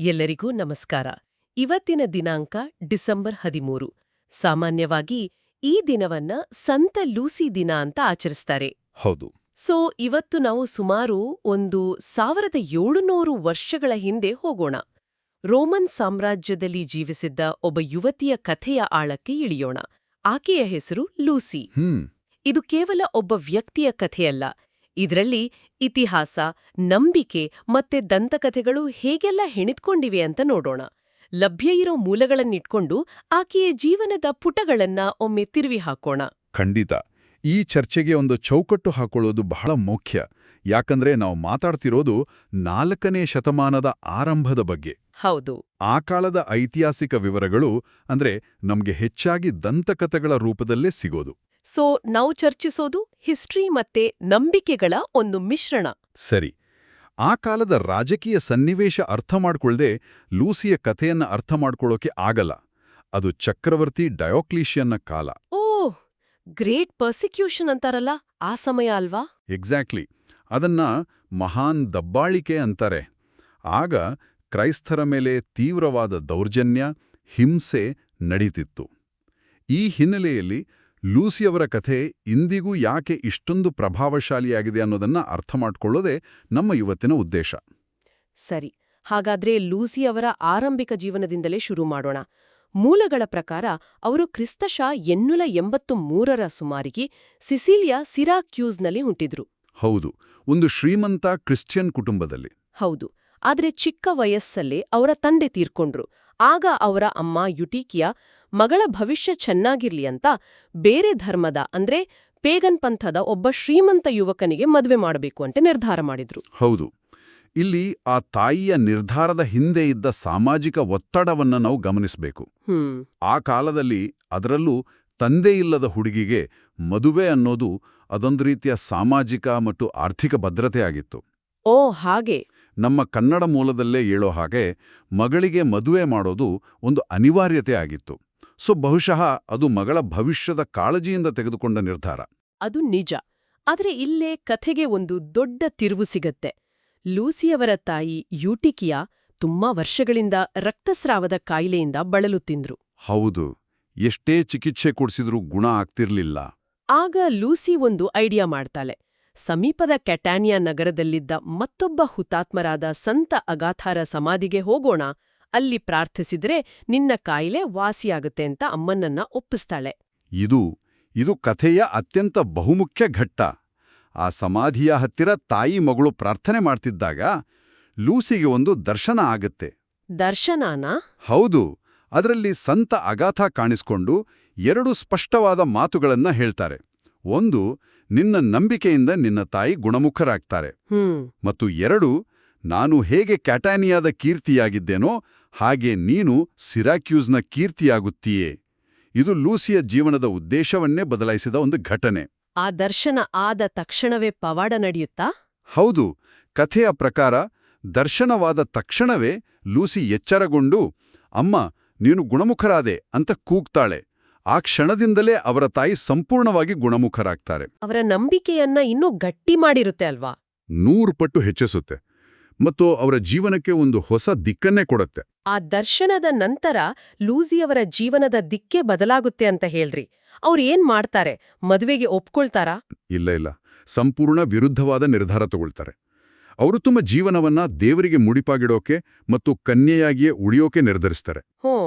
ಎಲ್ಲರಿಗೂ ನಮಸ್ಕಾರ. ಇವತ್ತಿನ ದಿನಾಂಕ ಡಿಸೆಂಬರ್ 13. ಸಾಮಾನ್ಯವಾಗಿ ಈ ದಿನವನ್ನ ಸಂತ ಲೂಸಿ ದಿನ ಅಂತ ಆಚರಿಸ್ತಾರೆ. ಹೌದು. ಸೊ ಇವತ್ತು ನಾವು ಸುಮಾರು 1700 ವರ್ಷಗಳ ಹಿಂದೆ ಹೋಗೋಣ. ರೋಮನ್ ಸಾಮ್ರಾಜ್ಯದಲ್ಲಿ ಜೀವಿಸಿದ್ದ ಒಬ್ಬ ಯುವತಿಯ ಕಥೆಯ ಆಳಕ್ಕೆ ಇಳಿಯೋಣ. ಆಕೆಯ ಹೆಸರು ಲೂಸಿ. ಇದು ಕೇವಲ ಒಬ್ಬ ವ್ಯಕ್ತಿಯ ಕಥೆಯಲ್ಲ. ಇದರಲ್ಲಿ ಇತಿಹಾಸ, ನಂಬಿಕೆ ಮತ್ತೆ ದಂತಕಥೆಗಳು ಹೇಗೆಲ್ಲ ಹೆಣಿದ್ಕೊಂಡಿವೆ ಅಂತ ನೋಡೋಣ. ಲಭ್ಯ ಇರೋ ಮೂಲಗಳನ್ನಿಟ್ಕೊಂಡು ಆಕೆಯ ಜೀವನದ ಪುಟಗಳನ್ನ ಒಮ್ಮೆ ತಿರುವಿ ಹಾಕೋಣ. ಖಂಡಿತ. ಈ ಚರ್ಚೆಗೆ ಒಂದು ಚೌಕಟ್ಟು ಹಾಕೊಳ್ಳೋದು ಬಹಳ ಮುಖ್ಯ. ಯಾಕಂದ್ರೆ ನಾವು ಮಾತಾಡ್ತಿರೋದು 4ನೇ ಶತಮಾನದ ಆರಂಭದ ಬಗ್ಗೆ. ಹೌದು. ಆ ಕಾಲದ ಐತಿಹಾಸಿಕ ವಿವರಗಳು ಅಂದ್ರೆ ನಮ್ಗೆ ಹೆಚ್ಚಾಗಿ ದಂತಕಥೆಗಳ ರೂಪದಲ್ಲೇ ಸಿಗೋದು. ಸೊ ನಾವು ಚರ್ಚಿಸೋದು ಹಿಸ್ಟ್ರಿ ಮತ್ತೆ ನಂಬಿಕೆಗಳ ಒಂದು ಮಿಶ್ರಣ. ಸರಿ. ಆ ಕಾಲದ ರಾಜಕೀಯ ಸನ್ನಿವೇಶ ಅರ್ಥ ಮಾಡ್ಕೊಳ್ದೆ ಲೂಸಿಯ ಕಥೆಯನ್ನ ಅರ್ಥ ಮಾಡ್ಕೊಳ್ಳೋಕೆ ಆಗಲ್ಲ. ಅದು ಚಕ್ರವರ್ತಿ ಡಯೋಕ್ಲೀಷಿಯನ್ನ ಕಾಲ. ಓಹ್, ಗ್ರೇಟ್ ಪರ್ಸಿಕ್ಯೂಷನ್ ಅಂತಾರಲ್ಲ, ಆ ಸಮಯ ಅಲ್ವಾ? ಎಕ್ಸಾಕ್ಟ್ಲಿ. ಅದನ್ನ ಮಹಾನ್ ದಬ್ಬಾಳಿಕೆ ಅಂತಾರೆ. ಆಗ ಕ್ರೈಸ್ತರ ಮೇಲೆ ತೀವ್ರವಾದ ದೌರ್ಜನ್ಯ, ಹಿಂಸೆ ನಡೀತಿತ್ತು. ಈ ಹಿನ್ನೆಲೆಯಲ್ಲಿ ಲೂಸಿಯವರ ಕಥೆ ಇಂದಿಗೂ ಯಾಕೆ ಇಷ್ಟೊಂದು ಪ್ರಭಾವಶಾಲಿಯಾಗಿದೆ ಅನ್ನೋದನ್ನ ಅರ್ಥ ಮಾಡ್ಕೊಳ್ಳೋದೇ ನಮ್ಮ ಇವತ್ತಿನ ಉದ್ದೇಶ. ಸರಿ, ಹಾಗಾದ್ರೆ ಲೂಸಿ ಅವರ ಆರಂಭಿಕ ಜೀವನದಿಂದಲೇ ಶುರು ಮಾಡೋಣ. ಮೂಲಗಳ ಪ್ರಕಾರ ಅವರು ಕ್ರಿಸ್ತಶಃ 883ರ ಸುಮಾರಿಗೆ ಸಿಸಿಲಿಯಾ ಸಿರಾಕ್ಯೂಸ್ನಲ್ಲಿ ಹುಟ್ಟಿದ್ರು. ಹೌದು, ಒಂದು ಶ್ರೀಮಂತ ಕ್ರಿಶ್ಚಿಯನ್ ಕುಟುಂಬದಲ್ಲಿ. ಹೌದು, ಆದ್ರೆ ಚಿಕ್ಕ ವಯಸ್ಸಲ್ಲೇ ಅವರ ತಂದೆ ತೀರ್ಕೊಂಡ್ರು. ಆಗ ಅವರ ಅಮ್ಮ ಯುಟೀಕಿಯಾ ಮಗಳ ಭವಿಷ್ಯ ಚೆನ್ನಾಗಿರ್ಲಿ ಅಂತ ಬೇರೆ ಧರ್ಮದ ಅಂದ್ರೆ ಪೇಗನ್ ಪಂಥದ ಒಬ್ಬ ಶ್ರೀಮಂತ ಯುವಕನಿಗೆ ಮದುವೆ ಮಾಡಬೇಕು ಅಂತ ನಿರ್ಧಾರ ಮಾಡಿದ್ರು. ಹೌದು, ಇಲ್ಲಿ ಆ ತಾಯಿಯ ನಿರ್ಧಾರದ ಹಿಂದೆ ಇದ್ದ ಸಾಮಾಜಿಕ ಒತ್ತಡವನ್ನ ನಾವು ಗಮನಿಸಬೇಕು. ಆ ಕಾಲದಲ್ಲಿ, ಅದರಲ್ಲೂ ತಂದೆಯಿಲ್ಲದ ಹುಡುಗಿಗೆ ಮದುವೆ ಅನ್ನೋದು ಅದೊಂದು ರೀತಿಯ ಸಾಮಾಜಿಕ ಮತ್ತು ಆರ್ಥಿಕ ಭದ್ರತೆಯಾಗಿತ್ತು. ಓ ಹಾಗೆ. ನಮ್ಮ ಕನ್ನಡ ಮೂಲದಲ್ಲೇ ಹೇಳೋ ಹಾಗೆ ಮಗಳಿಗೆ ಮದುವೆ ಮಾಡೋದು ಒಂದು ಅನಿವಾರ್ಯತೆ ಆಗಿತ್ತು. ಸೊ ಬಹುಶಃ ಅದು ಮಗಳ ಭವಿಷ್ಯದ ಕಾಳಜಿಯಿಂದ ತೆಗೆದುಕೊಂಡ ನಿರ್ಧಾರ. ಅದು ನಿಜ. ಆದ್ರೆ ಇಲ್ಲೇ ಕಥೆಗೆ ಒಂದು ದೊಡ್ಡ ತಿರುವು ಸಿಗತ್ತೆ. ಲೂಸಿಯವರ ತಾಯಿ ಯೂಟಿಕಿಯಾ ತುಂಬಾ ವರ್ಷಗಳಿಂದ ರಕ್ತಸ್ರಾವದ ಕಾಯಿಲೆಯಿಂದ ಬಳಲುತ್ತಿದ್ರು. ಹೌದು, ಎಷ್ಟೇ ಚಿಕಿತ್ಸೆ ಕೊಡಿಸಿದ್ರೂ ಗುಣ ಆಗ್ತಿರ್ಲಿಲ್ಲ. ಆಗ ಲೂಸಿ ಒಂದು ಐಡಿಯಾ ಮಾಡ್ತಾಳೆ. ಸಮೀಪದ ಕ್ಯಾಟಾನಿಯಾ ನಗರದಲ್ಲಿದ್ದ ಮತ್ತೊಬ್ಬ ಹುತಾತ್ಮರಾದ ಸಂತ ಅಗಾಥಾರ ಸಮಾಧಿಗೆ ಹೋಗೋಣ, ಅಲ್ಲಿ ಪ್ರಾರ್ಥಿಸಿದ್ರೆ ನಿನ್ನ ಕಾಯಿಲೆ ವಾಸಿಯಾಗುತ್ತೆ ಅಂತ ಅಮ್ಮನನ್ನ ಒಪ್ಪಿಸ್ತಾಳೆ. ಇದು ಕಥೆಯ ಅತ್ಯಂತ ಬಹುಮುಖ್ಯ ಘಟ್ಟ. ಆ ಸಮಾಧಿಯ ಹತ್ತಿರ ತಾಯಿ ಮಗಳು ಪ್ರಾರ್ಥನೆ ಮಾಡ್ತಿದ್ದಾಗ ಲೂಸಿಗೆ ಒಂದು ದರ್ಶನ ಆಗತ್ತೆ. ದರ್ಶನನಾ? ಹೌದು. ಅದರಲ್ಲಿ ಸಂತ ಅಗಾಥಾ ಕಾಣಿಸ್ಕೊಂಡು 2 ಸ್ಪಷ್ಟವಾದ ಮಾತುಗಳನ್ನ ಹೇಳ್ತಾರೆ. ಒಂದು, ನಿನ್ನ ನಂಬಿಕೆಯಿಂದ ನಿನ್ನ ತಾಯಿ ಗುಣಮುಖರಾಗ್ತಾರೆ. ಮತ್ತು 2, ನಾನು ಹೇಗೆ ಕ್ಯಾಟಾನಿಯಾದ ಕೀರ್ತಿಯಾಗಿದ್ದೇನೋ ಹಾಗೆ ನೀನು ಸಿರಾಕ್ಯೂಸ್ನ ಕೀರ್ತಿಯಾಗುತ್ತೀಯೇ. ಇದು ಲೂಸಿಯ ಜೀವನದ ಉದ್ದೇಶವನ್ನೇ ಬದಲಾಯಿಸಿದ ಒಂದು ಘಟನೆ. ಆ ದರ್ಶನ ಆದ ತಕ್ಷಣವೇ ಪವಾಡ ನಡೆಯುತ್ತಾ? ಹೌದು. ಕಥೆಯ ಪ್ರಕಾರ ದರ್ಶನವಾದ ತಕ್ಷಣವೇ ಲೂಸಿ ಎಚ್ಚರಗೊಂಡು, ಅಮ್ಮ, ನೀನು ಗುಣಮುಖರಾದೆ ಅಂತ ಕೂಗ್ತಾಳೆ. ಆ ಕ್ಷಣದಿಂದಲೇ ಅವರ ತಾಯಿ ಸಂಪೂರ್ಣವಾಗಿ ಗುಣಮುಖರಾಗ್ತಾರೆ. ಅವರ ನಂಬಿಕೆಯನ್ನ ಇನ್ನೂ ಗಟ್ಟಿ ಮಾಡಿರುತ್ತೆ ಅಲ್ವಾ? 100 ಪಟ್ಟು ಹೆಚ್ಚಿಸುತ್ತೆ ಮತ್ತು ಅವರ ಜೀವನಕ್ಕೆ ಒಂದು ಹೊಸ ದಿಕ್ಕನ್ನೇ ಕೊಡುತ್ತೆ. ಆ ದರ್ಶನದ ನಂತರ ಲೂಸಿಯವರ ಜೀವನದ ದಿಕ್ಕೇ ಬದಲಾಗುತ್ತೆ ಅಂತ ಹೇಳ್ರಿ. ಅವ್ರು ಏನ್ ಮಾಡ್ತಾರೆ? ಮದುವೆಗೆ ಒಪ್ಕೊಳ್ತಾರಾ? ಇಲ್ಲ, ಸಂಪೂರ್ಣ ವಿರುದ್ಧವಾದ ನಿರ್ಧಾರ ತಗೊಳ್ತಾರೆ. ಅವರು ತಮ್ಮ ಜೀವನವನ್ನ ದೇವರಿಗೆ ಮುಡಿಪಾಗಿಡೋಕೆ ಮತ್ತು ಕನ್ಯೆಯಾಗಿಯೇ ಉಳಿಯೋಕೆ ನಿರ್ಧರಿಸ್ತಾರೆ.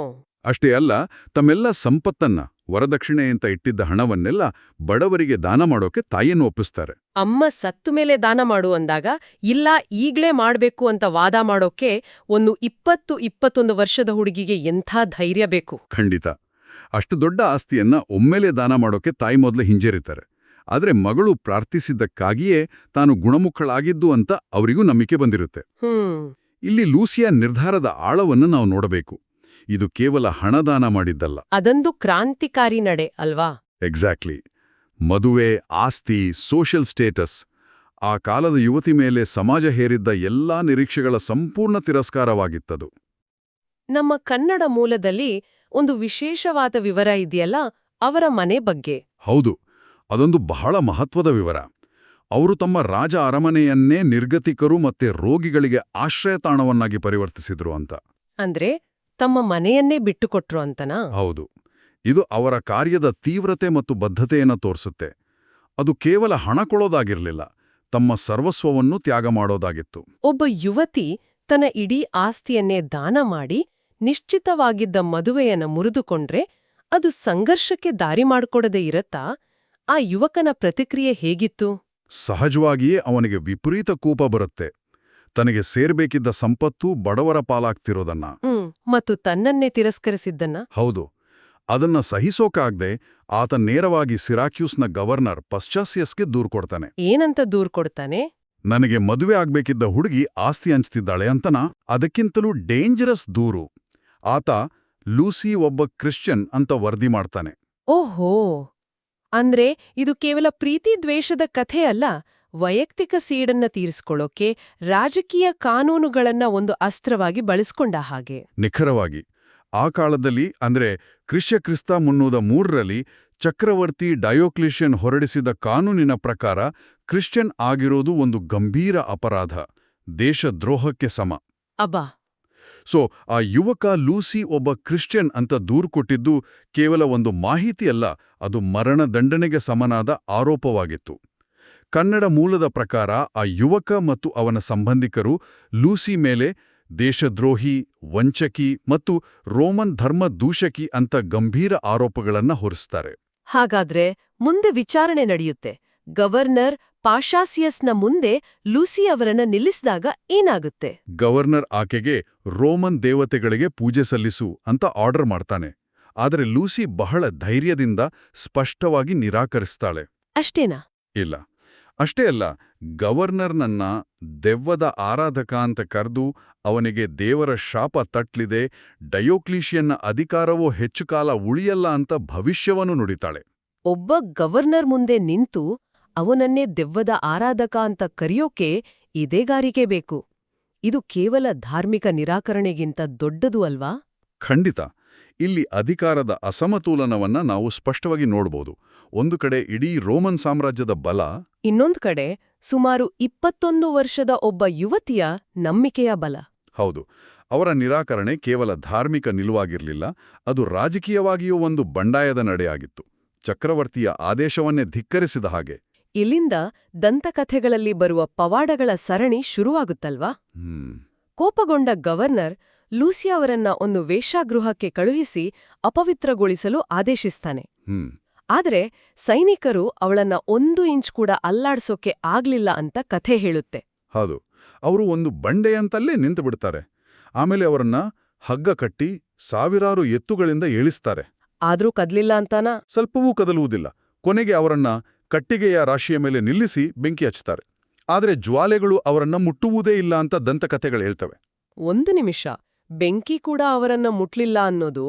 ಅಷ್ಟೇ ಅಲ್ಲ, ತಮ್ಮೆಲ್ಲ ಸಂಪತ್ತನ್ನ, ವರದಕ್ಷಿಣೆ ಅಂತ ಇಟ್ಟಿದ್ದ ಹಣವನ್ನೆಲ್ಲ ಬಡವರಿಗೆ ದಾನ ಮಾಡೋಕೆ ತಾಯಿಯನ್ನು ಒಪ್ಪಿಸ್ತಾರೆ. ಅಮ್ಮ ಸತ್ತು ಮೇಲೆ ದಾನ ಮಾಡು ಅಂದಾಗ ಇಲ್ಲ, ಈಗ್ಲೇ ಮಾಡ್ಬೇಕು ಅಂತ ವಾದ ಮಾಡೋಕೆ ಒಂದು 20-21 ವರ್ಷದ ಹುಡುಗಿಗೆ ಎಂಥ ಧೈರ್ಯ ಬೇಕು? ಖಂಡಿತ. ಅಷ್ಟು ದೊಡ್ಡ ಆಸ್ತಿಯನ್ನ ಒಮ್ಮೆಲೆ ದಾನ ಮಾಡೋಕೆ ತಾಯಿ ಮೊದಲು ಹಿಂಜರಿತಾರೆ. ಆದ್ರೆ ಮಗಳು ಪ್ರಾರ್ಥಿಸಿದ್ದಕ್ಕಾಗಿಯೇ ತಾನು ಗುಣಮುಖಳಾಗಿದ್ದು ಅಂತ ಅವರಿಗೂ ನಂಬಿಕೆ ಬಂದಿರುತ್ತೆ. ಇಲ್ಲಿ ಲೂಸಿಯ ನಿರ್ಧಾರದ ಆಳವನ್ನು ನಾವು ನೋಡಬೇಕು. ಇದು ಕೇವಲ ಹಣದಾನ ಮಾಡಿದ್ದಲ್ಲ, ಅದೊಂದು ಕ್ರಾಂತಿಕಾರಿ ನಡೆ ಅಲ್ವಾ? ಎಕ್ಸಾಕ್ಟ್ಲಿ. ಮದುವೆ, ಆಸ್ತಿ, ಸೋಷಿಯಲ್ ಸ್ಟೇಟಸ್, ಆ ಕಾಲದ ಯುವತಿ ಮೇಲೆ ಸಮಾಜ ಹೇರಿದ್ದ ಎಲ್ಲಾ ನಿರೀಕ್ಷೆಗಳ ಸಂಪೂರ್ಣ ತಿರಸ್ಕಾರವಾಗಿತ್ತದು. ನಮ್ಮ ಕನ್ನಡ ಮೂಲದಲ್ಲಿ ಒಂದು ವಿಶೇಷವಾದ ವಿವರ ಇದೆಯಲ್ಲ, ಅವರ ಮನೆ ಬಗ್ಗೆ. ಹೌದು, ಅದೊಂದು ಬಹಳ ಮಹತ್ವದ ವಿವರ. ಅವರು ತಮ್ಮ ರಾಜ ಅರಮನೆಯನ್ನೇ ನಿರ್ಗತಿಕರು ಮತ್ತೆ ರೋಗಿಗಳಿಗೆ ಆಶ್ರಯತಾಣವನ್ನಾಗಿ ಪರಿವರ್ತಿಸಿದ್ರು ಅಂತ. ಅಂದ್ರೆ ತಮ್ಮ ಮನೆಯನ್ನೇ ಬಿಟ್ಟುಕೊಟ್ರು ಅಂತನಾ? ಹೌದು. ಇದು ಅವರ ಕಾರ್ಯದ ತೀವ್ರತೆ ಮತ್ತು ಬದ್ಧತೆಯನ್ನು ತೋರಿಸುತ್ತೆ. ಅದು ಕೇವಲ ಹಣ ಕೊಡೋದಾಗಿರ್ಲಿಲ್ಲ, ತಮ್ಮ ಸರ್ವಸ್ವವನ್ನು ತ್ಯಾಗ ಮಾಡೋದಾಗಿತ್ತು. ಒಬ್ಬ ಯುವತಿ ತನ್ನ ಇಡೀ ಆಸ್ತಿಯನ್ನೇ ದಾನ ಮಾಡಿ ನಿಶ್ಚಿತವಾಗಿದ್ದ ಮದುವೆಯನ್ನ ಮುರಿದುಕೊಂಡ್ರೆ ಅದು ಸಂಘರ್ಷಕ್ಕೆ ದಾರಿ ಮಾಡ್ಕೊಡದೇ ಇರತ್ತಾ? ಆ ಯುವಕನ ಪ್ರತಿಕ್ರಿಯೆ ಹೇಗಿತ್ತು? ಸಹಜವಾಗಿಯೇ ಅವನಿಗೆ ವಿಪರೀತ ಕೋಪ ಬರುತ್ತೆ. ತನಗೆ ಸೇರ್ಬೇಕಿದ್ದ ಸಂಪತ್ತು ಬಡವರ ಪಾಲಾಗ್ತಿರೋದನ್ನ. ಮತ್ತು ತನ್ನನ್ನೇ ತಿರಸ್ಕರಿಸಿದ್ದನ್ನ? ಹೌದು. ಅದನ್ನ ಸಹಿಸೋಕಾಗ್ದೆ ಆತ ನೇರವಾಗಿ ಸಿರಾಕ್ಯೂಸ್ನ ಗವರ್ನರ್ ಪಶ್ಚಾಸಿಯಸ್ಗೆ ದೂರು ಕೊಡ್ತಾನೆ. ಏನಂತ ದೂರು ಕೊಡ್ತಾನೆ? ನನಗೆ ಮದುವೆ ಆಗ್ಬೇಕಿದ್ದ ಹುಡುಗಿ ಆಸ್ತಿ ಹಂಚ್ತಿದ್ದಾಳೆ ಅಂತನ. ಅದಕ್ಕಿಂತಲೂ ಡೇಂಜರಸ್ ದೂರು. ಆತ ಲೂಸಿ ಒಬ್ಬ ಕ್ರಿಶ್ಚಿಯನ್ ಅಂತ ವರದಿ ಮಾಡ್ತಾನೆ. ಓಹೋ, ಅಂದ್ರೆ ಇದು ಕೇವಲ ಪ್ರೀತಿ ದ್ವೇಷದ ಕಥೆ ಅಲ್ಲ, ವೈಯಕ್ತಿಕ ಸೀಡನ್ನ ತೀರಿಸ್ಕೊಳ್ಳೋಕೆ ರಾಜಕೀಯ ಕಾನೂನುಗಳನ್ನ ಒಂದು ಅಸ್ತ್ರವಾಗಿ ಬಳಸ್ಕೊಂಡ ಹಾಗೆ. ನಿಖರವಾಗಿ. ಆ ಕಾಲದಲ್ಲಿ ಅಂದ್ರೆ ಕ್ರಿಸ್ತ 303ರಲ್ಲಿ ಚಕ್ರವರ್ತಿ ಡಯೋಕ್ಲಿಷಿಯನ್ ಹೊರಡಿಸಿದ ಕಾನೂನಿನ ಪ್ರಕಾರ ಕ್ರಿಶ್ಚಿಯನ್ ಆಗಿರೋದು ಒಂದು ಗಂಭೀರ ಅಪರಾಧ, ದೇಶದ್ರೋಹಕ್ಕೆ ಸಮ. ಅಬ್ಬಾ. ಸೊ ಆ ಯುವಕ ಲೂಸಿ ಒಬ್ಬ ಕ್ರಿಶ್ಚಿಯನ್ ಅಂತ ದೂರು ಕೊಟ್ಟಿದ್ದು ಕೇವಲ ಒಂದು ಮಾಹಿತಿಯಲ್ಲ, ಅದು ಮರಣದಂಡನೆಗೆ ಸಮನಾದ ಆರೋಪವಾಗಿತ್ತು. ಕನ್ನಡ ಮೂಲದ ಪ್ರಕಾರ ಆ ಯುವಕ ಮತ್ತು ಅವನ ಸಂಬಂಧಿಕರು ಲೂಸಿ ಮೇಲೆ ದೇಶದ್ರೋಹಿ, ವಂಚಕಿ ಮತ್ತು ರೋಮನ್ ಧರ್ಮ ದೂಷಕಿ ಅಂತ ಗಂಭೀರ ಆರೋಪಗಳನ್ನ ಹೊರಿಸ್ತಾರೆ. ಹಾಗಾದ್ರೆ ಮುಂದೆ ವಿಚಾರಣೆ ನಡೆಯುತ್ತೆ. ಗವರ್ನರ್ ಪಾಶಾಸಿಯಸ್ನ ಮುಂದೆ ಲೂಸಿ ಅವರನ್ನ ನಿಲ್ಲಿಸಿದಾಗ ಏನಾಗುತ್ತೆ? ಗವರ್ನರ್ ಆಕೆಗೆ ರೋಮನ್ ದೇವತೆಗಳಿಗೆ ಪೂಜೆ ಸಲ್ಲಿಸು ಅಂತ ಆರ್ಡರ್ ಮಾಡ್ತಾನೆ. ಆದರೆ ಲೂಸಿ ಬಹಳ ಧೈರ್ಯದಿಂದ ಸ್ಪಷ್ಟವಾಗಿ ನಿರಾಕರಿಸ್ತಾಳೆ. ಅಷ್ಟೇನಾ? ಇಲ್ಲ. ಅಷ್ಟೇ ಅಲ್ಲ, ಗವರ್ನರ್ನನ್ನ ದೆವ್ವದ ಆರಾಧಕ ಅಂತ ಕರೆದು ಅವನಿಗೆ ದೇವರ ಶಾಪ ತಟ್ಲಿದೆ, ಡಯೋಕ್ಲಿಷಿಯನ್ನ ಅಧಿಕಾರವೋ ಹೆಚ್ಚು ಕಾಲ ಉಳಿಯಲ್ಲ ಅಂತ ಭವಿಷ್ಯವನ್ನು ನುಡಿತಾಳೆ. ಒಬ್ಬ ಗವರ್ನರ್ ಮುಂದೆ ನಿಂತು ಅವನನ್ನೇ ದೆವ್ವದ ಆರಾಧಕ ಅಂತ ಕರೆಯೋಕೆ ಇದೇಗಾರಿಕೆ ಬೇಕು. ಇದು ಕೇವಲ ಧಾರ್ಮಿಕ ನಿರಾಕರಣೆಗಿಂತ ದೊಡ್ಡದು ಅಲ್ವಾ? ಖಂಡಿತ. ಇಲ್ಲಿ ಅಧಿಕಾರದ ಅಸಮತೋಲನವನ್ನ ನಾವು ಸ್ಪಷ್ಟವಾಗಿ ನೋಡ್ಬೋದು. ಒಂದು ಕಡೆ ಇಡೀ ರೋಮನ್ ಸಾಮ್ರಾಜ್ಯದ ಬಲ, ಇನ್ನೊಂದು ಕಡೆ ಸುಮಾರು 21 ವರ್ಷದ ಒಬ್ಬ ಯುವತಿಯ ನಂಬಿಕೆಯ ಬಲ. ಹೌದು. ಅವರ ನಿರಾಕರಣೆ ಕೇವಲ ಧಾರ್ಮಿಕ ನಿಲುವಾಗಿರಲಿಲ್ಲ, ಅದು ರಾಜಕೀಯವಾಗಿಯೂ ಒಂದು ಬಂಡಾಯದ ನಡೆಯಾಗಿತ್ತು. ಚಕ್ರವರ್ತಿಯ ಆದೇಶವನ್ನೇ ಧಿಕ್ಕರಿಸಿದ ಹಾಗೆ. ಇಲ್ಲಿಂದ ದಂತಕಥೆಗಳಲ್ಲಿ ಬರುವ ಪವಾಡಗಳ ಸರಣಿ ಶುರುವಾಗುತ್ತಲ್ವಾ? ಕೋಪಗೊಂಡ ಗವರ್ನರ್ ಲೂಸಿ ಅವರನ್ನ ಒಂದು ವೇಶ್ಯಾಗೃಹಕ್ಕೆ ಕಳುಹಿಸಿ ಅಪವಿತ್ರಗೊಳಿಸಲು ಆದೇಶಿಸ್ತಾನೆ. ಆದರೆ ಸೈನಿಕರು ಅವಳನ್ನ 1 ಇಂಚ್ ಕೂಡ ಅಲ್ಲಾಡ್ಸೋಕೆ ಆಗ್ಲಿಲ್ಲ ಅಂತ ಕಥೆ ಹೇಳುತ್ತೆ. ಹೌದು. ಅವರು ಒಂದು ಬಂಡೆಯಂತಲ್ಲೇ ನಿಂತು ಬಿಡ್ತಾರೆ. ಆಮೇಲೆ ಅವರನ್ನ ಹಗ್ಗ ಕಟ್ಟಿ ಸಾವಿರಾರು ಎತ್ತುಗಳಿಂದ ಏಳಿಸ್ತಾರೆ. ಆದ್ರೂ ಕದ್ಲಿಲ್ಲ ಅಂತಾನಾ? ಸ್ವಲ್ಪವೂ ಕದಲುವುದಿಲ್ಲ. ಕೊನೆಗೆ ಅವರನ್ನ ಕಟ್ಟಿಗೆಯ ರಾಶಿಯ ಮೇಲೆ ನಿಲ್ಲಿಸಿ ಬೆಂಕಿ ಹಚ್ತಾರೆ. ಆದರೆ ಜ್ವಾಲೆಗಳು ಅವರನ್ನ ಮುಟ್ಟುವುದೇ ಇಲ್ಲ ಅಂತ ದಂತಕಥೆಗಳು ಹೇಳ್ತವೆ. 1 ನಿಮಿಷ, ಬೆಂಕಿ ಕೂಡ ಅವರನ್ನ ಮುಟ್ಲಿಲ್ಲ ಅನ್ನೋದು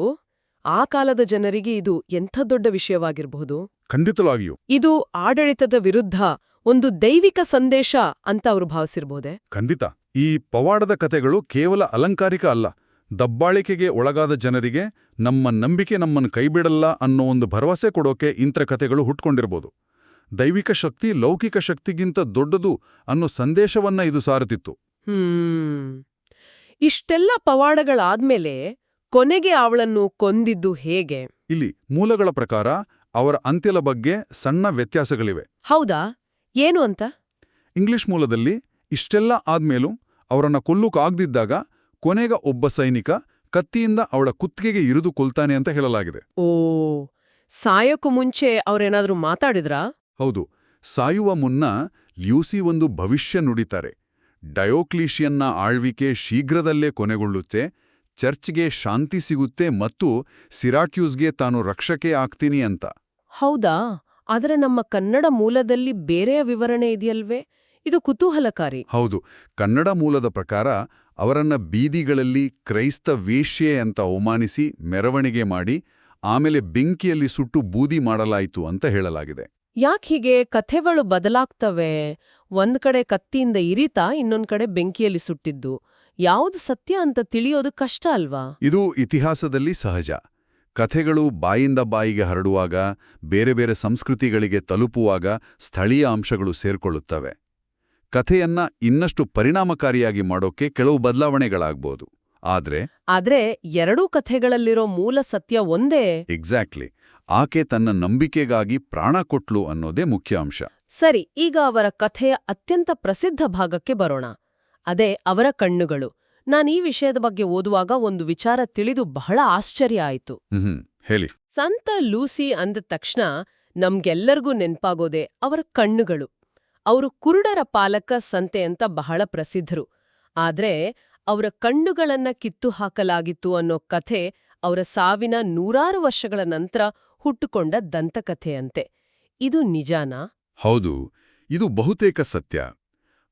ಆ ಕಾಲದ ಜನರಿಗೆ ಇದು ಎಂಥ ದೊಡ್ಡ ವಿಷಯವಾಗಿರಬಹುದು. ಖಂಡಿತವಾಗಿಯೂ ಇದು ಆಡಳಿತದ ವಿರುದ್ಧ ಒಂದು ದೈವಿಕ ಸಂದೇಶ ಅಂತ ಅವರು ಭಾವಿಸಿರ್ಬೋದೆ. ಖಂಡಿತ. ಈ ಪವಾಡದ ಕಥೆಗಳು ಕೇವಲ ಅಲಂಕಾರಿಕ ಅಲ್ಲ, ದಬ್ಬಾಳಿಕೆಗೆ ಒಳಗಾದ ಜನರಿಗೆ ನಮ್ಮ ನಂಬಿಕೆ ನಮ್ಮನ್ನು ಕೈಬಿಡಲ್ಲ ಅನ್ನೋ ಒಂದು ಭರವಸೆ ಕೊಡೋಕೆ ಇಂಥ ಕಥೆಗಳು ಹುಟ್ಕೊಂಡಿರ್ಬೋದು. ದೈವಿಕ ಶಕ್ತಿ ಲೌಕಿಕ ಶಕ್ತಿಗಿಂತ ದೊಡ್ಡದು ಅನ್ನೋ ಸಂದೇಶವನ್ನ ಇದು ಸಾರುತ್ತಿತ್ತು. ಇಷ್ಟೆಲ್ಲ ಪವಾಡಗಳಾದ್ಮೇಲೆ ಕೊನೆಗೆ ಅವಳನ್ನು ಕೊಂದಿದ್ದು ಹೇಗೆ? ಇಲ್ಲಿ ಮೂಲಗಳ ಪ್ರಕಾರ ಅವರ ಅಂತ್ಯದ ಬಗ್ಗೆ ಸಣ್ಣ ವ್ಯತ್ಯಾಸಗಳಿವೆ. ಹೌದಾ? ಏನು ಅಂತ? ಇಂಗ್ಲಿಷ್ ಮೂಲದಲ್ಲಿ ಇಷ್ಟೆಲ್ಲ ಆದ್ಮೇಲೂ ಅವರನ್ನ ಕೊಲ್ಲುಕಾಗ್ದಿದ್ದಾಗ ಕೊನೆಗ ಒಬ್ಬ ಸೈನಿಕ ಕತ್ತಿಯಿಂದ ಅವಳ ಕುತ್ತಿಗೆಗೆ ಇರಿದು ಕೊಲ್ತಾನೆ ಅಂತ ಹೇಳಲಾಗಿದೆ. ಓ, ಸಾಯೋಕ್ಕೂ ಮುಂಚೆ ಅವ್ರೇನಾದ್ರೂ ಮಾತಾಡಿದ್ರಾ? ಹೌದು. ಸಾಯುವ ಮುನ್ನ ಲ್ಯೂಸಿ ಒಂದು ಭವಿಷ್ಯ ನುಡಿತಾರೆ. ಡಯೋಕ್ಲಿಷಿಯನ್ನ ಆಳ್ವಿಕೆ ಶೀಘ್ರದಲ್ಲೇ ಕೊನೆಗೊಳ್ಳುತ್ತೆ, ಚರ್ಚ್ಗೆ ಶಾಂತಿ ಸಿಗುತ್ತೆ ಮತ್ತು ಸಿರಾಕ್ಯೂಸ್ಗೆ ತಾನು ರಕ್ಷಕೆ ಆಗ್ತೀನಿ ಅಂತ. ಹೌದಾ? ಆದರೆ ನಮ್ಮ ಕನ್ನಡ ಮೂಲದಲ್ಲಿ ಬೇರೆಯ ವಿವರಣೆ ಇದೆಯಲ್ವೇ? ಇದು ಕುತೂಹಲಕಾರಿ. ಹೌದು. ಕನ್ನಡ ಮೂಲದ ಪ್ರಕಾರ ಅವರನ್ನ ಬೀದಿಗಳಲ್ಲಿ ಕ್ರೈಸ್ತ ವೇಶ್ಯೆ ಅಂತ ಅವಮಾನಿಸಿ ಮೆರವಣಿಗೆ ಮಾಡಿ ಆಮೇಲೆ ಬೆಂಕಿಯಲ್ಲಿ ಸುಟ್ಟು ಬೂದಿ ಮಾಡಲಾಯಿತು ಅಂತ ಹೇಳಲಾಗಿದೆ. ಯಾಕೀಗೆ ಕಥೆಗಳು ಬದಲಾಗ್ತವೆ? ಒಂದ್ ಕಡೆ ಕತ್ತಿಯಿಂದ ಇರಿತಾ, ಇನ್ನೊಂದ್ ಕಡೆ ಬೆಂಕಿಯಲ್ಲಿ ಸುಟ್ಟಿದ್ದು. ಯಾವುದು ಸತ್ಯ ಅಂತ ತಿಳಿಯೋದು ಕಷ್ಟ ಅಲ್ವಾ? ಇದು ಇತಿಹಾಸದಲ್ಲಿ ಸಹಜ. ಕಥೆಗಳು ಬಾಯಿಂದ ಬಾಯಿಗೆ ಹರಡುವಾಗ ಬೇರೆ ಬೇರೆ ಸಂಸ್ಕೃತಿಗಳಿಗೆ ತಲುಪುವಾಗ ಸ್ಥಳೀಯ ಅಂಶಗಳು ಸೇರ್ಕೊಳ್ಳುತ್ತವೆ. ಕಥೆಯನ್ನ ಇನ್ನಷ್ಟು ಪರಿಣಾಮಕಾರಿಯಾಗಿ ಮಾಡೋಕೆ ಕೆಲವು ಬದಲಾವಣೆಗಳಾಗ್ಬೋದು. ಆದ್ರೆ ಎರಡೂ ಕಥೆಗಳಲ್ಲಿರೋ ಮೂಲ ಸತ್ಯ ಒಂದೇ. ಎಕ್ಸಾಕ್ಟ್ಲಿ. ಆಕೆ ತನ್ನ ನಂಬಿಕೆಗಾಗಿ ಪ್ರಾಣ ಕೊಟ್ಲು ಅನ್ನೋದೇ ಮುಖ್ಯ ಅಂಶ. ಸರಿ, ಈಗ ಅವರ ಕಥೆಯ ಅತ್ಯಂತ ಪ್ರಸಿದ್ಧ ಭಾಗಕ್ಕೆ ಬರೋಣ. ಅದೇ ಅವರ ಕಣ್ಣುಗಳು. ನಾನೀ ವಿಷಯದ ಬಗ್ಗೆ ಓದುವಾಗ ಒಂದು ವಿಚಾರ ತಿಳಿದು ಬಹಳ ಆಶ್ಚರ್ಯ ಆಯಿತು. ಹೇಳಿ. ಸಂತ ಲೂಸಿ ಅಂದ ತಕ್ಷಣ ನಮ್ಗೆಲ್ಲರಿಗೂ ನೆನ್ಪಾಗೋದೆ ಅವರ ಕಣ್ಣುಗಳು. ಅವರು ಕುರುಡರ ಪಾಲಕ ಸಂತೆ ಅಂತ ಬಹಳ ಪ್ರಸಿದ್ಧರು. ಆದ್ರೆ ಅವರ ಕಣ್ಣುಗಳನ್ನ ಕಿತ್ತು ಹಾಕಲಾಗಿತ್ತು ಅನ್ನೋ ಕಥೆ ಅವರ ಸಾವಿನ 100 ವರ್ಷಗಳ ನಂತರ ಹುಟ್ಟುಕೊಂಡ ದಂತಕಥೆಯಂತೆ. ಇದು ನಿಜಾನಾ? ಹೌದು, ಇದು ಬಹುತೇಕ ಸತ್ಯ.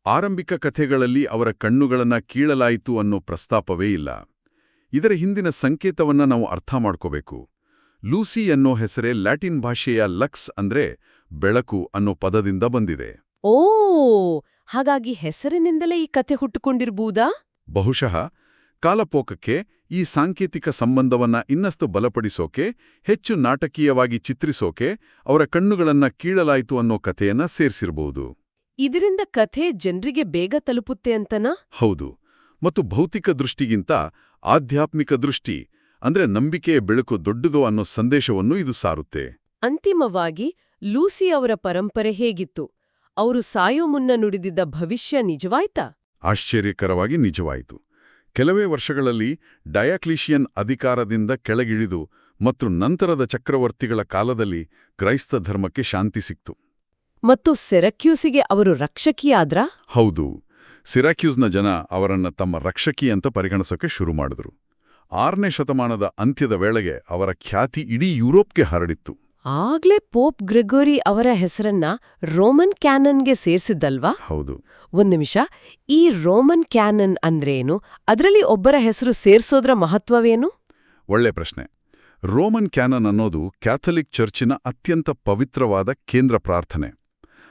ಆರಂಭಿಕ ಕಥೆಗಳಲ್ಲಿ ಅವರ ಕಣ್ಣುಗಳನ್ನ ಕೀಳಲಾಯಿತು ಅನ್ನೋ ಪ್ರಸ್ತಾಪವೇ ಇಲ್ಲ. ಇದರ ಹಿಂದಿನ ಸಂಕೇತವನ್ನ ನಾವು ಅರ್ಥ ಮಾಡ್ಕೋಬೇಕು. ಲೂಸಿ ಅನ್ನೋ ಹೆಸರೇ ಲ್ಯಾಟಿನ್ ಭಾಷೆಯ ಲಕ್ಸ್ ಅಂದ್ರೆ ಬೆಳಕು ಅನ್ನೋ ಪದದಿಂದ ಬಂದಿದೆ. ಓ, ಹಾಗಾಗಿ ಹೆಸರಿನಿಂದಲೇ ಈ ಕಥೆ ಹುಟ್ಟುಕೊಂಡಿರ್ಬೂದಾ? ಬಹುಶಃ ಕಾಲಪೋಕಕ್ಕೆ ಈ ಸಾಂಕೇತಿಕ ಸಂಬಂಧವನ್ನ ಇನ್ನಷ್ಟು ಬಲಪಡಿಸೋಕೆ, ಹೆಚ್ಚು ನಾಟಕೀಯವಾಗಿ ಚಿತ್ರಿಸೋಕೆ ಅವರ ಕಣ್ಣುಗಳನ್ನ ಕೀಳಲಾಯಿತು ಅನ್ನೋ ಕಥೆಯನ್ನ ಸೇರ್ಸಿರಬಹುದು. ಇದರಿಂದ ಕಥೆ ಜನರಿಗೆ ಬೇಗ ತಲುಪುತ್ತೆ ಅಂತನಾ? ಹೌದು, ಮತ್ತು ಭೌತಿಕ ದೃಷ್ಟಿಗಿಂತ ಆಧ್ಯಾತ್ಮಿಕ ದೃಷ್ಟಿ ಅಂದ್ರೆ ನಂಬಿಕೆಯ ಬೆಳಕು ದೊಡ್ಡದು ಅನ್ನೋ ಸಂದೇಶವನ್ನು ಇದು ಸಾರುತ್ತೆ. ಅಂತಿಮವಾಗಿ ಲೂಸಿ ಅವರ ಪರಂಪರೆ ಹೇಗಿತ್ತು? ಅವರು ಸಾಯೋ ಮುನ್ನ ನುಡಿದಿದ್ದ ಭವಿಷ್ಯ ನಿಜವಾಯ್ತಾ? ಆಶ್ಚರ್ಯಕರವಾಗಿ ನಿಜವಾಯಿತು. ಕೆಲವೇ ವರ್ಷಗಳಲ್ಲಿ ಡಯಾಕ್ಲಿಷಿಯನ್ ಅಧಿಕಾರದಿಂದ ಕೆಳಗಿಳಿದು ಮತ್ತು ನಂತರದ ಚಕ್ರವರ್ತಿಗಳ ಕಾಲದಲ್ಲಿ ಕ್ರೈಸ್ತ ಧರ್ಮಕ್ಕೆ ಶಾಂತಿ ಸಿಕ್ತು. ಮತ್ತು ಸೆರಕ್ಯೂಸಿಗೆ ಅವರು ರಕ್ಷಕಿಯಾದ್ರಾ? ಹೌದು, ಸಿರಾಕ್ಯೂಸ್ನ ಜನ ಅವರನ್ನ ತಮ್ಮ ರಕ್ಷಕಿ ಅಂತ ಪರಿಗಣಿಸೋಕೆ ಶುರು ಮಾಡಿದ್ರು. 6ನೇ ಶತಮಾನದ ಅಂತ್ಯದ ವೇಳೆಗೆ ಅವರ ಖ್ಯಾತಿ ಇಡೀ ಯುರೋಪ್ಗೆ ಹರಡಿತ್ತು. ಆಗ್ಲೇ ಪೋಪ್ ಗ್ರೆಗೋರಿ ಅವರ ಹೆಸರನ್ನ ರೋಮನ್ ಕ್ಯಾನನ್ಗೆ ಸೇರ್ಸಿದ್ದಲ್ವಾ? ಹೌದು. ಒಂದ್ ನಿಮಿಷ, ಈ ರೋಮನ್ ಕ್ಯಾನನ್ ಅಂದ್ರೇನು? ಅದರಲ್ಲಿ ಒಬ್ಬರ ಹೆಸರು ಸೇರ್ಸೋದ್ರ ಮಹತ್ವವೇನು? ಒಳ್ಳೆ ಪ್ರಶ್ನೆ. ರೋಮನ್ ಕ್ಯಾನನ್ ಅನ್ನೋದು ಕ್ಯಾಥಲಿಕ್ ಚರ್ಚಿನ ಅತ್ಯಂತ ಪವಿತ್ರವಾದ ಕೇಂದ್ರ ಪ್ರಾರ್ಥನೆ.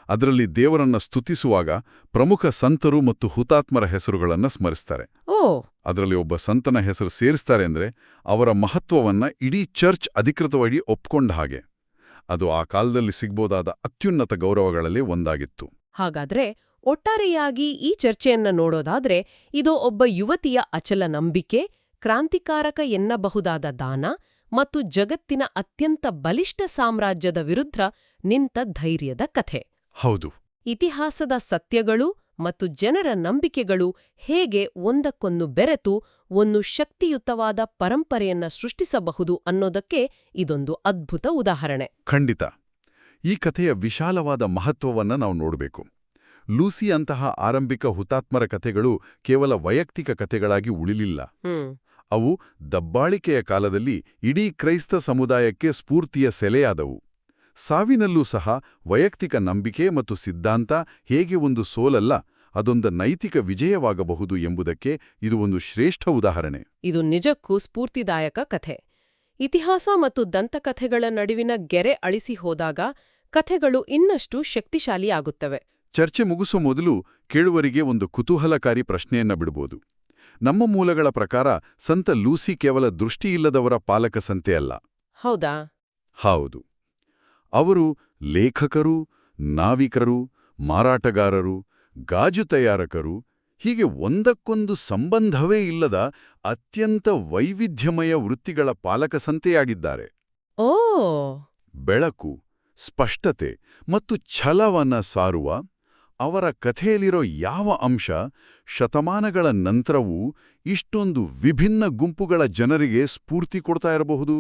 ಅದರಲ್ಲಿ ದೇವರನ್ನ ಸ್ತುತಿಸುವಾಗ ಪ್ರಮುಖ ಸಂತರು ಮತ್ತು ಹುತಾತ್ಮರ ಹೆಸರುಗಳನ್ನ ಸ್ಮರಿಸ್ತಾರೆ. ಅದರಲ್ಲಿ ಒಬ್ಬ ಸಂತನ ಹೆಸರು ಸೇರಿಸ್ತಾರೆ ಅಂದ್ರೆ ಅವರ ಮಹತ್ವವನ್ನ ಇಡೀ ಚರ್ಚ್ ಅಧಿಕೃತವಾಗಿ ಒಪ್ಕೊಂಡ ಹಾಗೆ. ಅದು ಆ ಕಾಲದಲ್ಲಿ ಸಿಗ್ಬೋದಾದ ಅತ್ಯುನ್ನತ ಗೌರವಗಳಲ್ಲಿ ಒಂದಾಗಿತ್ತು. ಹಾಗಾದ್ರೆ ಒಟ್ಟಾರೆಯಾಗಿ ಈ ಚರ್ಚೆಯನ್ನ ನೋಡೋದಾದ್ರೆ ಇದು ಒಬ್ಬ ಯುವತಿಯ ಅಚಲ ನಂಬಿಕೆ, ಕ್ರಾಂತಿಕಾರಕ ಎನ್ನಬಹುದಾದ ದಾನ ಮತ್ತು ಜಗತ್ತಿನ ಅತ್ಯಂತ ಬಲಿಷ್ಠ ಸಾಮ್ರಾಜ್ಯದ ವಿರುದ್ಧ ನಿಂತ ಧೈರ್ಯದ ಕಥೆ. ಹೌದು. ಇತಿಹಾಸದ ಸತ್ಯಗಳು ಮತ್ತು ಜನರ ನಂಬಿಕೆಗಳು ಹೇಗೆ ಒಂದಕ್ಕೊಂದು ಬೆರೆತು ಒಂದು ಶಕ್ತಿಯುತವಾದ ಪರಂಪರೆಯನ್ನ ಸೃಷ್ಟಿಸಬಹುದು ಅನ್ನೋದಕ್ಕೆ ಇದೊಂದು ಅದ್ಭುತ ಉದಾಹರಣೆ. ಖಂಡಿತ. ಈ ಕಥೆಯ ವಿಶಾಲವಾದ ಮಹತ್ವವನ್ನ ನಾವು ನೋಡಬೇಕು. ಲೂಸಿ ಅಂತಹ ಆರಂಭಿಕ ಹುತಾತ್ಮರ ಕಥೆಗಳು ಕೇವಲ ವೈಯಕ್ತಿಕ ಕಥೆಗಳಾಗಿ ಉಳಿಲಿಲ್ಲ. ಅವು ದಬ್ಬಾಳಿಕೆಯ ಕಾಲದಲ್ಲಿ ಇಡೀ ಕ್ರೈಸ್ತ ಸಮುದಾಯಕ್ಕೆ ಸ್ಫೂರ್ತಿಯ ಸೆಲೆಯಾದವು. ಸಾವಿನಲ್ಲೂ ಸಹ ವೈಯಕ್ತಿಕ ನಂಬಿಕೆ ಮತ್ತು ಸಿದ್ಧಾಂತ ಹೇಗೆ ಒಂದು ಸೋಲಲ್ಲ, ಅದೊಂದು ನೈತಿಕ ವಿಜಯವಾಗಬಹುದು ಎಂಬುದಕ್ಕೆ ಇದು ಒಂದು ಶ್ರೇಷ್ಠ ಉದಾಹರಣೆ. ಇದು ನಿಜಕ್ಕೂ ಸ್ಫೂರ್ತಿದಾಯಕ ಕಥೆ. ಇತಿಹಾಸ ಮತ್ತು ದಂತಕಥೆಗಳ ನಡುವಿನ ಗೆರೆ ಅಳಿಸಿ ಹೋದಾಗ ಕಥೆಗಳು ಇನ್ನಷ್ಟು ಶಕ್ತಿಶಾಲಿಯಾಗುತ್ತವೆ. ಚರ್ಚೆ ಮುಗಿಸೋ ಮೊದಲು ಕೇಳುವರಿಗೆ ಒಂದು ಕುತೂಹಲಕಾರಿ ಪ್ರಶ್ನೆಯನ್ನ ಬಿಡಬಹುದು. ನಮ್ಮ ಮೂಲಗಳ ಪ್ರಕಾರ ಸಂತ ಲೂಸಿ ಕೇವಲ ದೃಷ್ಟಿಯಿಲ್ಲದವರ ಪಾಲಕ ಸಂತೆಯಲ್ಲ. ಹೌದಾ? ಹೌದು. ಅವರು ಲೇಖಕರು, ನಾವಿಕರು, ಮಾರಾಟಗಾರರು, ಗಾಜು ತಯಾರಕರು, ಹೀಗೆ ಒಂದಕ್ಕೊಂದು ಸಂಬಂಧವೇ ಇಲ್ಲದ ಅತ್ಯಂತ ವೈವಿಧ್ಯಮಯ ವೃತ್ತಿಗಳ ಪಾಲಕ ಸಂತೆಯಾಗಿದ್ದಾರೆ. ಓ! ಬೆಳಕು, ಸ್ಪಷ್ಟತೆ ಮತ್ತು ಛಲವನ್ನ ಸಾರುವ ಅವರ ಕಥೆಯಲ್ಲಿರೋ ಯಾವ ಅಂಶ ಶತಮಾನಗಳ ನಂತರವೂ ಇಷ್ಟೊಂದು ವಿಭಿನ್ನ ಗುಂಪುಗಳ ಜನರಿಗೆ ಸ್ಫೂರ್ತಿ ಕೊಡ್ತಾ ಇರಬಹುದು?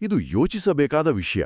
ಇದು ಯೋಚಿಸಬೇಕಾದ ವಿಷಯ.